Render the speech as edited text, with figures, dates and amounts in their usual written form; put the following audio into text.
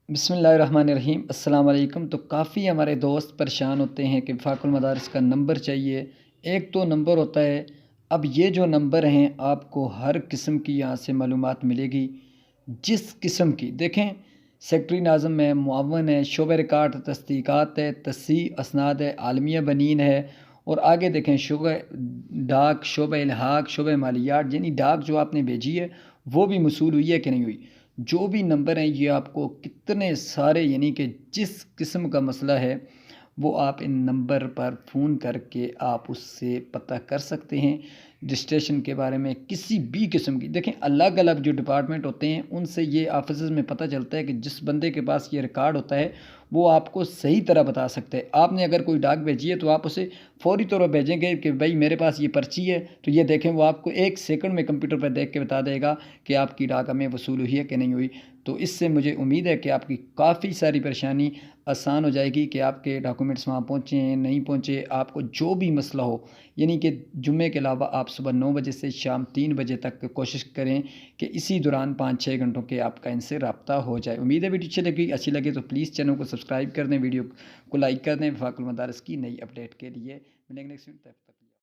بسم اللہ الرحمن الرحیم۔ السلام علیکم۔ تو کافی ہمارے دوست پریشان ہوتے ہیں کہ وفاق المدارس کا نمبر چاہیے۔ ایک تو نمبر ہوتا ہے، اب یہ جو نمبر ہیں آپ کو ہر قسم کی یہاں سے معلومات ملے گی، جس قسم کی دیکھیں، سیکٹری ناظم ہے، معاون ہے، شعبہ ریکارڈ تصدیقات ہے، تصحیح اسناد ہے، عالمیہ بنین ہے، اور آگے دیکھیں شعبہ ڈاک، شعبہ الحاق، شعبہ مالیات، یعنی ڈاک جو آپ نے بھیجی ہے وہ بھی موصول ہوئی ہے کہ نہیں ہوئی۔ جو بھی نمبر ہیں یہ آپ کو کتنے سارے، یعنی کہ جس قسم کا مسئلہ ہے وہ آپ ان نمبر پر فون کر کے آپ اس سے پتہ کر سکتے ہیں۔ رجسٹریشن کے بارے میں کسی بھی قسم کی، دیکھیں الگ الگ جو ڈپارٹمنٹ ہوتے ہیں ان سے یہ آفیسز میں پتہ چلتا ہے کہ جس بندے کے پاس یہ ریکارڈ ہوتا ہے وہ آپ کو صحیح طرح بتا سکتا ہے۔ آپ نے اگر کوئی ڈاک بھیجی ہے تو آپ اسے فوری طور پر بھیجیں گے کہ بھائی میرے پاس یہ پرچی ہے، تو یہ دیکھیں، وہ آپ کو 1 سیکنڈ میں کمپیوٹر پر دیکھ کے بتا دے گا کہ آپ کی ڈاک ہمیں وصول ہوئی ہے کہ نہیں ہوئی۔ تو اس سے مجھے امید ہے کہ آپ کی کافی ساری پریشانی آسان ہو جائے گی کہ آپ کے ڈاکومنٹس وہاں پہنچے ہیں نہیں پہنچے، آپ کو جو بھی مسئلہ ہو، یعنی کہ جمعے کے علاوہ آپ صبح 9 بجے سے شام 3 بجے تک کوشش کریں کہ اسی دوران 5-6 گھنٹوں کے آپ کا ان سے رابطہ ہو جائے۔ امید ہے ویڈیو اچھی لگے تو پلیز چینل کو سبسکرائب کر دیں، ویڈیو کو لائک کر دیں۔ وفاق المدارس کی نئی اپڈیٹ کے لیے ملیں گے نیکسٹ ویڈیو۔